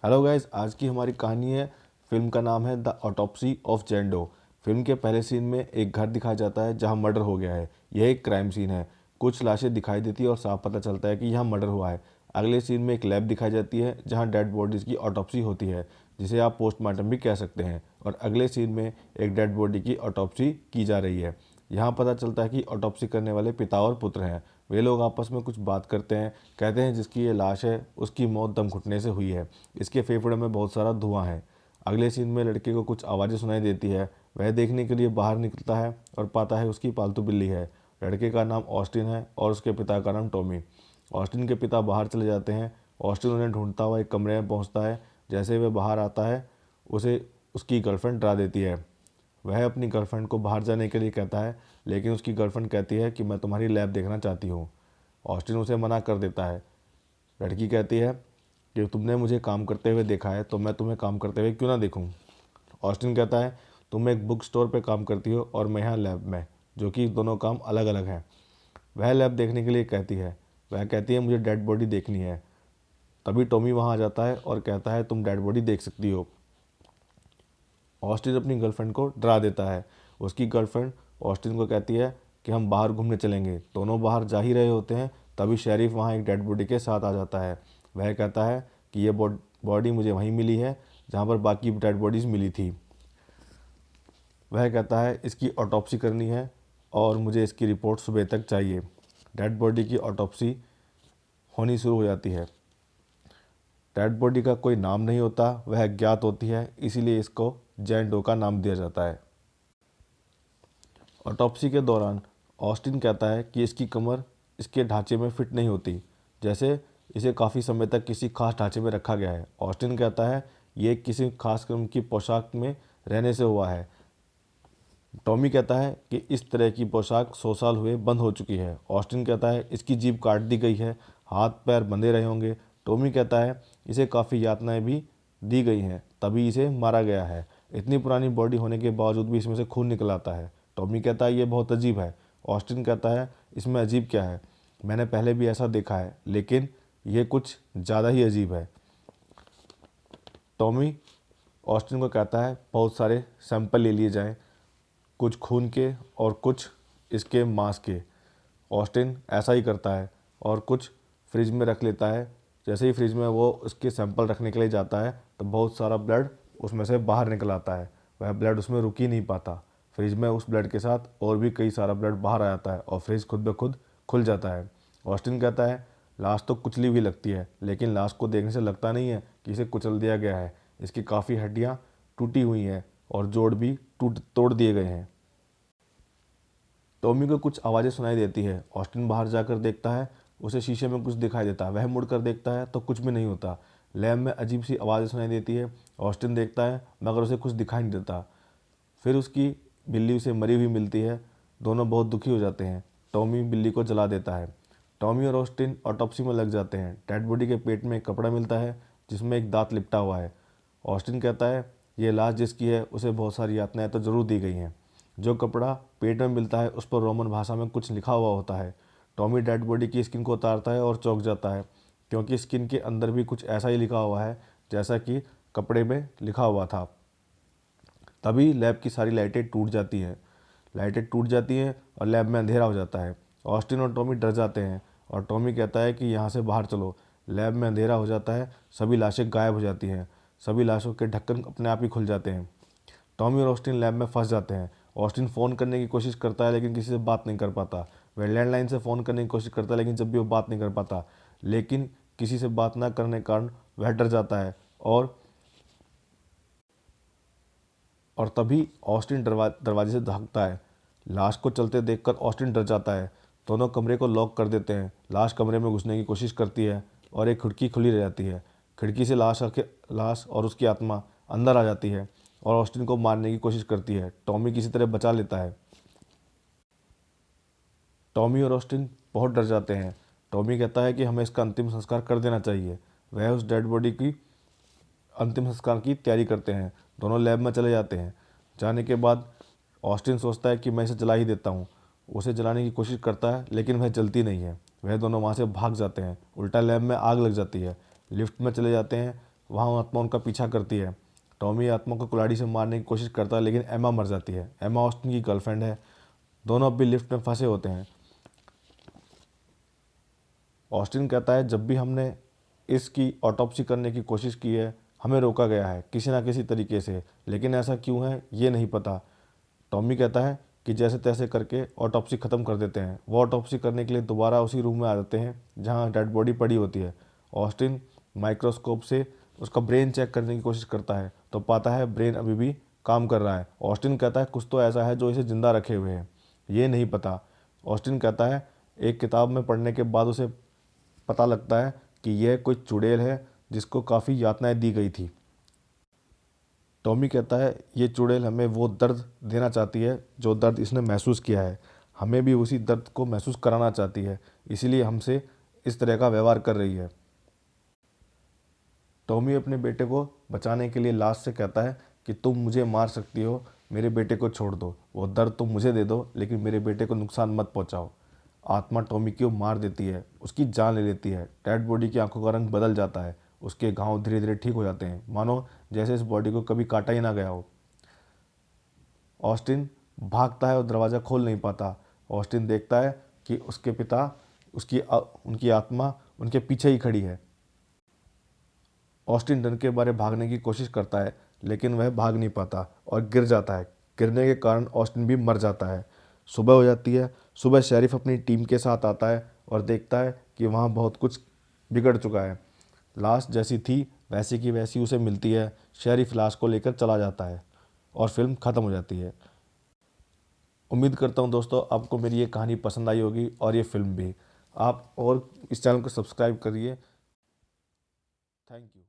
Hello guys, आज की हमारी कहानी है। फिल्म का नाम है the autopsy of Jane Doe. Film के पहले सीन में एक घर दिखाया जाता है जहां मर्डर हो गया है। यह एक क्राइम सीन है। कुछ लाशें दिखाई देती है और साफ पता चलता है कि यहाँ मर्डर हुआ है। अगले सीन में एक लैब दिखाई जाती है जहाँ डेड बॉडीज़ की ऑटोप्सी होती है, जिसे आप पोस्टमार्टम भी कह सकते हैं। और अगले सीन में एक डेड बॉडी की ऑटोप्सी की जा रही है। यहाँ पता चलता है कि ऑटोप्सी करने वाले पिता और पुत्र हैं। वे लोग आपस में कुछ बात करते हैं। कहते हैं जिसकी ये लाश है उसकी मौत दम घुटने से हुई है, इसके फेफड़े में बहुत सारा धुआं है। अगले सीन में लड़के को कुछ आवाज़ें सुनाई देती है। वह देखने के लिए बाहर निकलता है और पाता है उसकी पालतू बिल्ली है। लड़के का नाम ऑस्टिन है और उसके पिता का नाम टॉमी। ऑस्टिन के पिता बाहर चले जाते हैं। ऑस्टिन उन्हें ढूंढता हुआ एक कमरे में पहुंचता है। जैसे वह बाहर आता है उसे उसकी गर्लफ्रेंड डरा देती है। वह अपनी गर्लफ्रेंड को बाहर जाने के लिए कहता है, लेकिन उसकी गर्लफ्रेंड कहती है कि मैं तुम्हारी लैब देखना चाहती हूँ। ऑस्टिन उसे मना कर देता है। लड़की कहती है कि तुमने मुझे काम करते हुए देखा है तो मैं तुम्हें काम करते हुए क्यों ना देखूं। ऑस्टिन कहता है तुम एक बुक स्टोर पर काम करती हो और मैं यहाँ लैब में, जो कि दोनों काम अलग अलग हैं। वह लैब देखने के लिए कहती है। वह कहती है मुझे डेड बॉडी देखनी है। तभी टॉमी वहाँ आ जाता है और कहता है तुम डेड बॉडी देख सकती हो। ऑस्टिन अपनी गर्लफ्रेंड को डरा देता है। उसकी गर्लफ्रेंड ऑस्टिन को कहती है कि हम बाहर घूमने चलेंगे। दोनों बाहर जा ही रहे होते हैं, तभी शेरिफ वहाँ एक डेड बॉडी के साथ आ जाता है। वह कहता है कि ये बॉडी मुझे वहीं मिली है जहाँ पर बाकी डेड बॉडीज़ मिली थी। वह कहता है इसकी ऑटोप्सी करनी है और मुझे इसकी रिपोर्ट सुबह तक चाहिए। डेड बॉडी की ऑटोप्सी होनी शुरू हो जाती है। डेड बॉडी का कोई नाम नहीं होता, वह अज्ञात होती है, इसीलिए इसको जैन डो का नाम दिया जाता है। ऑटोप्सी के दौरान ऑस्टिन कहता है कि इसकी कमर इसके ढांचे में फिट नहीं होती, जैसे इसे काफ़ी समय तक किसी खास ढांचे में रखा गया है। ऑस्टिन कहता है ये किसी खास किस्म की पोशाक में रहने से हुआ है। टॉमी कहता है कि इस तरह की पोशाक 100 साल हुए बंद हो चुकी है। ऑस्टिन कहता है इसकी जीभ काट दी गई है, हाथ पैर बंधे रहे होंगे। टॉमी कहता है इसे काफ़ी यातनाएं भी दी गई हैं, तभी इसे मारा गया है। इतनी पुरानी बॉडी होने के बावजूद भी इसमें से खून निकल आता है। टॉमी कहता है ये बहुत अजीब है। ऑस्टिन कहता है इसमें अजीब क्या है, मैंने पहले भी ऐसा देखा है, लेकिन ये कुछ ज़्यादा ही अजीब है। टॉमी ऑस्टिन को कहता है बहुत सारे सैंपल ले लिए जाएं, कुछ खून के और कुछ इसके मांस के। ऑस्टिन ऐसा ही करता है और कुछ फ्रिज में रख लेता है। जैसे ही फ्रिज में वो उसके सैंपल रखने के लिए जाता है तो बहुत सारा ब्लड उसमें से बाहर निकल आता है। वह ब्लड उसमें रुक ही नहीं पाता। फ्रिज में उस ब्लड के साथ और भी कई सारा ब्लड बाहर आ जाता है और फ्रिज खुद ब खुद खुल जाता है। ऑस्टिन कहता है लाश तो कुचली हुई लगती है, लेकिन लाश को देखने से लगता नहीं है कि इसे कुचल दिया गया है। इसकी काफ़ी हड्डियाँ टूटी हुई हैं और जोड़ भी टूट तोड़ दिए गए हैं। टॉमी को कुछ आवाज़ें सुनाई देती है। ऑस्टिन बाहर जाकर देखता है, उसे शीशे में कुछ दिखाई देता है। वह मुड़कर देखता है तो कुछ भी नहीं होता। लैब में अजीब सी आवाज़ें सुनाई देती है। ऑस्टिन देखता है मगर उसे कुछ दिखाई नहीं देता। फिर उसकी बिल्ली उसे मरी हुई मिलती है। दोनों बहुत दुखी हो जाते हैं। टॉमी बिल्ली को जला देता है। टॉमी और ऑस्टिन ऑटोप्सी में लग जाते हैं। डेड बॉडी के पेट में एक कपड़ा मिलता है जिसमें एक दांत लिपटा हुआ है। ऑस्टिन कहता है ये लाश जिसकी है उसे बहुत सारी यातनाएं तो ज़रूर दी गई हैं। जो कपड़ा पेट में मिलता है उस पर रोमन भाषा में कुछ लिखा हुआ होता है। टॉमी डेड बॉडी की स्किन को उतारता है और चौंक जाता है, क्योंकि स्किन के अंदर भी कुछ ऐसा ही लिखा हुआ है जैसा कि कपड़े में लिखा हुआ था। तभी लैब की सारी लाइटें टूट जाती हैं। लाइटें टूट जाती हैं और लैब में अंधेरा हो जाता है। ऑस्टिन और टॉमी डर जाते हैं और टॉमी कहता है कि यहाँ से बाहर चलो। लैब में अंधेरा हो जाता है। सभी लाशें गायब हो जाती हैं। सभी लाशों के ढक्कन अपने आप ही खुल जाते हैं। टॉमी और ऑस्टिन लैब में फंस जाते हैं। ऑस्टिन फ़ोन करने की कोशिश करता है लेकिन किसी से बात नहीं कर पाता। वह लैंडलाइन से फ़ोन करने की कोशिश करता है लेकिन जब भी वो बात नहीं कर पाता। लेकिन किसी से बात ना करने के कारण वह डर जाता है और तभी ऑस्टिन दरवाजे से भागता है। लाश को चलते देखकर ऑस्टिन डर जाता है। दोनों कमरे को लॉक कर देते हैं। लाश कमरे में घुसने की कोशिश करती है और एक खिड़की खुली रह जाती है। खिड़की से लाश और उसकी आत्मा अंदर आ जाती है और ऑस्टिन को मारने की कोशिश करती है। टॉमी किसी तरह बचा लेता है। टॉमी और ऑस्टिन बहुत डर जाते हैं। टॉमी कहता है कि हमें इसका अंतिम संस्कार कर देना चाहिए। वह उस डेड बॉडी की अंतिम संस्कार की तैयारी करते हैं। दोनों लैब में चले जाते हैं। जाने के बाद ऑस्टिन सोचता है कि मैं इसे जला ही देता हूँ। उसे जलाने की कोशिश करता है लेकिन वह जलती नहीं है। वह दोनों वहाँ से भाग जाते हैं। उल्टा लैब में आग लग जाती है। लिफ्ट में चले जाते हैं। वहाँ आत्मा उनका पीछा करती है। टॉमी आत्मा को कुल्हाड़ी से मारने की कोशिश करता है, लेकिन एमा मर जाती है। एमा ऑस्टिन की गर्लफ्रेंड है। दोनों अब भी लिफ्ट में फंसे होते हैं। ऑस्टिन कहता है, जब भी हमने इसकी ऑटोप्सी करने की कोशिश की है, हमें रोका गया है किसी ना किसी तरीके से, लेकिन ऐसा क्यों है ये नहीं पता। टॉमी कहता है कि जैसे तैसे करके ऑटोप्सी ख़त्म कर देते हैं। वो ऑटोप्सी करने के लिए दोबारा उसी रूम में आ जाते हैं जहाँ डेड बॉडी पड़ी होती है। ऑस्टिन माइक्रोस्कोप से उसका ब्रेन चेक करने की कोशिश करता है तो पाता है ब्रेन अभी भी काम कर रहा है। ऑस्टिन कहता है कुछ तो ऐसा है जो इसे ज़िंदा रखे हुए है, ये नहीं पता। ऑस्टिन कहता है एक किताब में पढ़ने के बाद उसे पता लगता है कि यह कोई चुड़ैल है जिसको काफ़ी यातनाएं दी गई थी। टॉमी कहता है ये चुड़ैल हमें वो दर्द देना चाहती है जो दर्द इसने महसूस किया है, हमें भी उसी दर्द को महसूस कराना चाहती है, इसीलिए हमसे इस तरह का व्यवहार कर रही है। टॉमी अपने बेटे को बचाने के लिए लाश से कहता है कि तुम मुझे मार सकती हो, मेरे बेटे को छोड़ दो, वो दर्द तुम मुझे दे दो, लेकिन मेरे बेटे को नुकसान मत पहुंचाओ। आत्मा टॉमी को मार देती है, उसकी जान ले लेती है। डेड बॉडी की आंखों का रंग बदल जाता है, उसके घाव धीरे धीरे ठीक हो जाते हैं, मानो जैसे इस बॉडी को कभी काटा ही ना गया हो। ऑस्टिन भागता है और दरवाज़ा खोल नहीं पाता। ऑस्टिन देखता है कि उसके पिता उनकी आत्मा उनके पीछे ही खड़ी है। ऑस्टिन डर के बारे भागने की कोशिश करता है, लेकिन वह भाग नहीं पाता और गिर जाता है। गिरने के कारण ऑस्टिन भी मर जाता है। सुबह हो जाती है। सुबह शेरिफ अपनी टीम के साथ आता है और देखता है कि वहाँ बहुत कुछ बिगड़ चुका है। लाश जैसी थी वैसी की वैसी उसे मिलती है। शेरिफ लाश को लेकर चला जाता है और फिल्म ख़त्म हो जाती है। उम्मीद करता हूँ दोस्तों आपको मेरी ये कहानी पसंद आई होगी और ये फिल्म भी। आप और इस चैनल को सब्सक्राइब करिए। Thank you.